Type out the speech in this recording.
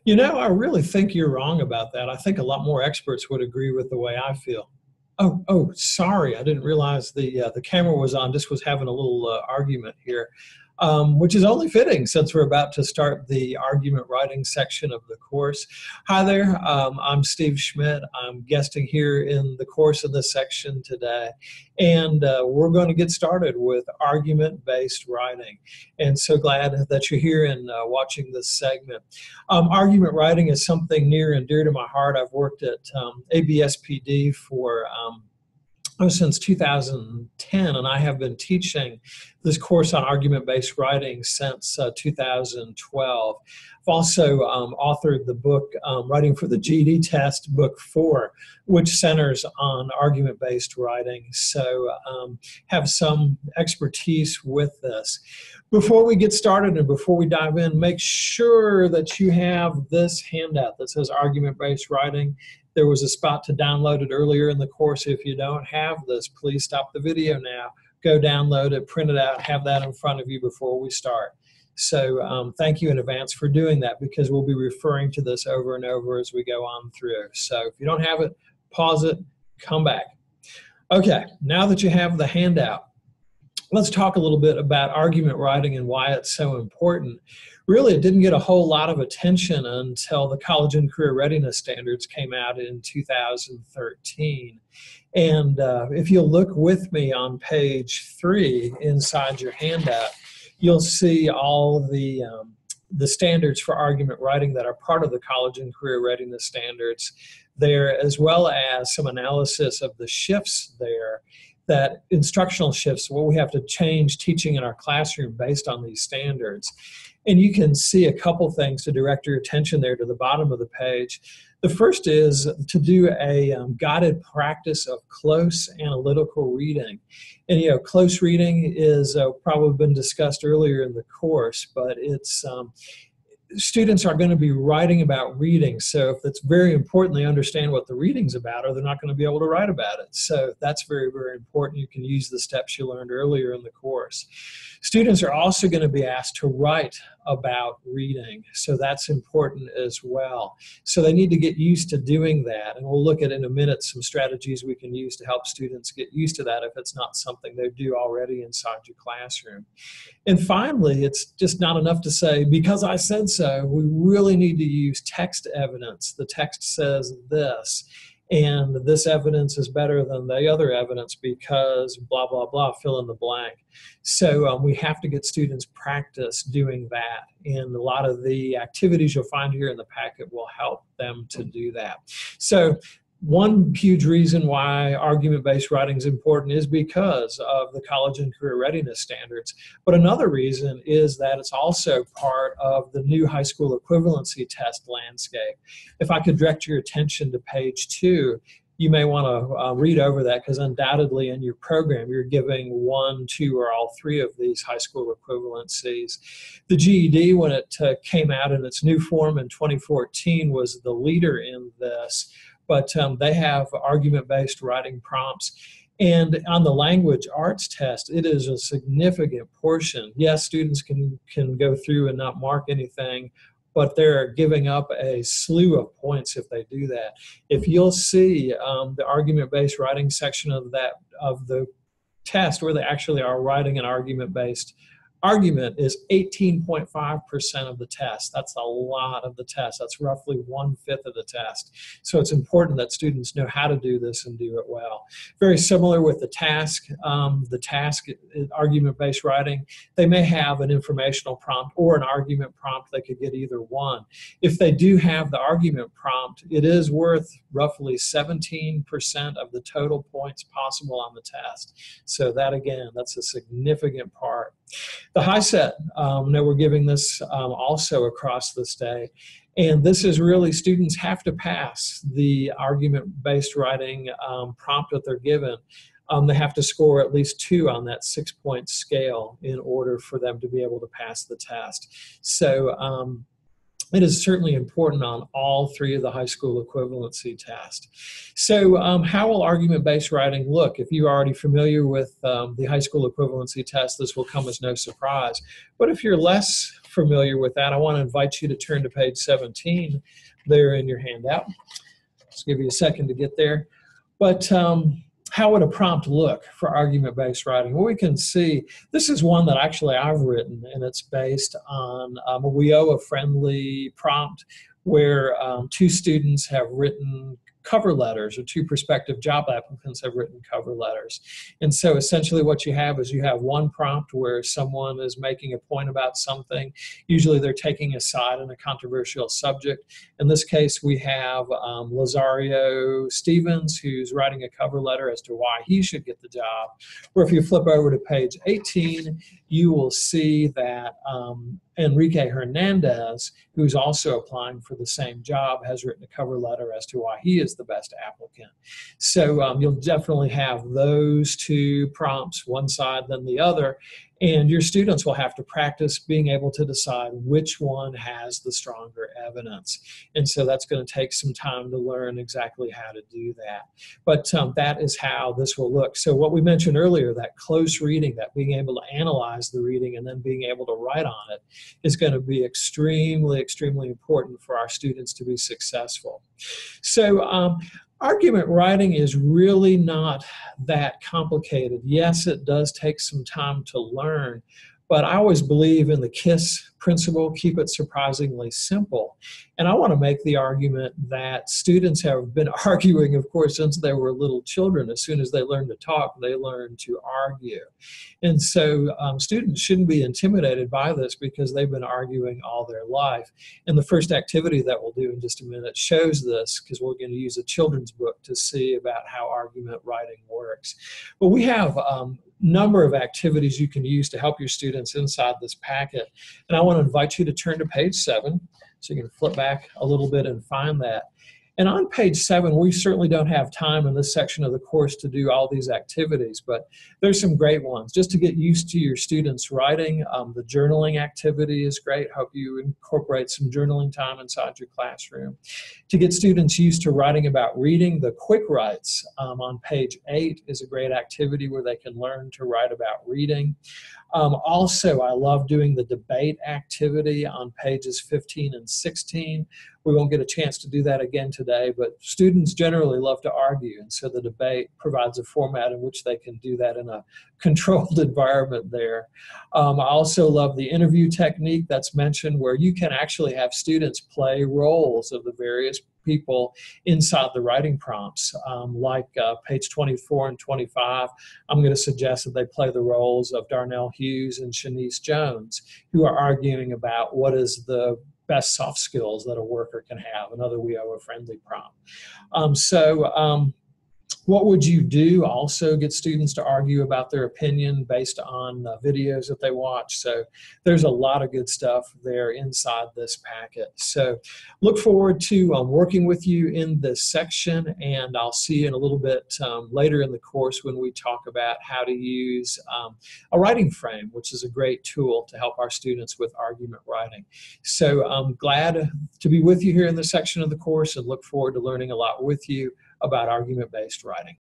I really think you're wrong about that. I think a lot more experts would agree with the way I feel. Oh, sorry. I didn't realize the camera was on. Just was having a little argument here, which is only fitting since we're about to start the argument writing section of the course. Hi there. I'm Steve Schmidt. I'm guesting here in the course of this section today, and we're going to get started with argument-based writing. And so glad that you're here and watching this segment. Argument writing is something near and dear to my heart. I've worked at ABSPD for since 2010, and I have been teaching this course on argument-based writing since 2012. I've also authored the book Writing for the GED Test, Book 4, which centers on argument-based writing, so have some expertise with this. Before we get started and before we dive in, make sure that you have this handout that says argument-based writing. There was a spot to download it earlier in the course. If you don't have this, please stop the video now, go download it, print it out, have that in front of you before we start. So thank you in advance for doing that, because we'll be referring to this over and over as we go on through. So if you don't have it, pause it, come back. Okay, now that you have the handout, let's talk a little bit about argument writing and why it's so important. Really, it didn't get a whole lot of attention until the College and Career Readiness Standards came out in 2013. And if you'll look with me on page 3 inside your handout, you'll see all the standards for argument writing that are part of the College and Career Readiness Standards there, as well as some analysis of the shifts there, that instructional shifts, what we have to change teaching in our classroom based on these standards. And you can see a couple things to direct your attention there to the bottom of the page. The first is to do a guided practice of close analytical reading. And close reading is probably been discussed earlier in the course, but it's students are going to be writing about reading, so if it's very important they understand what the reading's about, or they're not going to be able to write about it. So that's very, very important. You can use the steps you learned earlier in the course. Students are also going to be asked to write about reading, so that's important as well. So they need to get used to doing that, and we'll look at in a minute some strategies we can use to help students get used to that if it's not something they do already inside your classroom. And finally, it's just not enough to say, because I said so. We really need to use text evidence. The text says this, and this evidence is better than the other evidence because blah, blah, blah, fill in the blank. So we have to get students practice doing that. And a lot of the activities you'll find here in the packet will help them to do that. So one huge reason why argument-based writing is important is because of the College and Career Readiness Standards. But another reason is that it's also part of the new high school equivalency test landscape. If I could direct your attention to page 2, you may want to read over that, because undoubtedly in your program you're giving 1, 2, or all 3 of these high school equivalencies. The GED, when it came out in its new form in 2014, was the leader in this. But they have argument-based writing prompts. And on the language arts test, it is a significant portion. Yes, students can go through and not mark anything, but they're giving up a slew of points if they do that. If you'll see the argument-based writing section of the test, where they actually are writing an argument-based argument, is 18.5% of the test. That's a lot of the test. That's roughly 1/5 of the test. So it's important that students know how to do this and do it well. Very similar with the task. The task, argument-based writing, they may have an informational prompt or an argument prompt. They could get either one. If they do have the argument prompt, it is worth roughly 17% of the total points possible on the test. So that, again, that's a significant part. The HiSET, now we're giving this also across this day, and this is really, students have to pass the argument-based writing prompt that they're given. They have to score at least 2 on that 6-point scale in order for them to be able to pass the test. So it is certainly important on all 3 of the high school equivalency tests. So how will argument-based writing look? If you're already familiar with the high school equivalency test, this will come as no surprise. But if you're less familiar with that, I want to invite you to turn to page 17 there in your handout. Just give you a second to get there. But how would a prompt look for argument-based writing? Well, we can see this is one that actually I've written, and it's based on a WIOA-friendly prompt where two students have written cover letters, or two prospective job applicants have written cover letters. And so essentially what you have is you have one prompt where someone is making a point about something. Usually they're taking a side in a controversial subject. In this case, we have Lazario Stevens, who's writing a cover letter as to why he should get the job. Or if you flip over to page 18, you will see that Enrique Hernandez, who's also applying for the same job, has written a cover letter as to why he is the best applicant. So you'll definitely have those two prompts, one side then the other, and your students will have to practice being able to decide which one has the stronger evidence. And so that's going to take some time to learn exactly how to do that. But that is how this will look. So what we mentioned earlier, that close reading, that being able to analyze the reading and then being able to write on it, is going to be extremely, extremely important for our students to be successful. So argument writing is really not that complicated. Yes, it does take some time to learn, but I always believe in the KISS principle, keep it surprisingly simple. And I want to make the argument that students have been arguing, of course, since they were little children. As soon as they learn to talk, they learn to argue. And so students shouldn't be intimidated by this because they've been arguing all their life. And the first activity that we'll do in just a minute shows this, because we're going to use a children's book to see about how argument writing works. But we have number of activities you can use to help your students inside this packet. And I want to invite you to turn to page 7, so you can flip back a little bit and find that. And on page 7, we certainly don't have time in this section of the course to do all these activities, but there's some great ones. Just to get used to your students writing, the journaling activity is great. Hope you incorporate some journaling time inside your classroom. To get students used to writing about reading, the quick writes on page 8 is a great activity where they can learn to write about reading. Also, I love doing the debate activity on pages 15 and 16. We won't get a chance to do that again today, but students generally love to argue, and so the debate provides a format in which they can do that in a controlled environment there. I also love the interview technique that's mentioned, where you can actually have students play roles of the various people inside the writing prompts. Like page 24 and 25, I'm going to suggest that they play the roles of Darnell Hughes and Shanice Jones, who are arguing about what is the best soft skills that a worker can have, another WIOA-friendly prompt. What would you do? Also get students to argue about their opinion based on videos that they watch. So there's a lot of good stuff there inside this packet. So look forward to working with you in this section, and I'll see you in a little bit later in the course when we talk about how to use a writing frame, which is a great tool to help our students with argument writing. So I'm glad to be with you here in this section of the course and look forward to learning a lot with you about argument-based writing.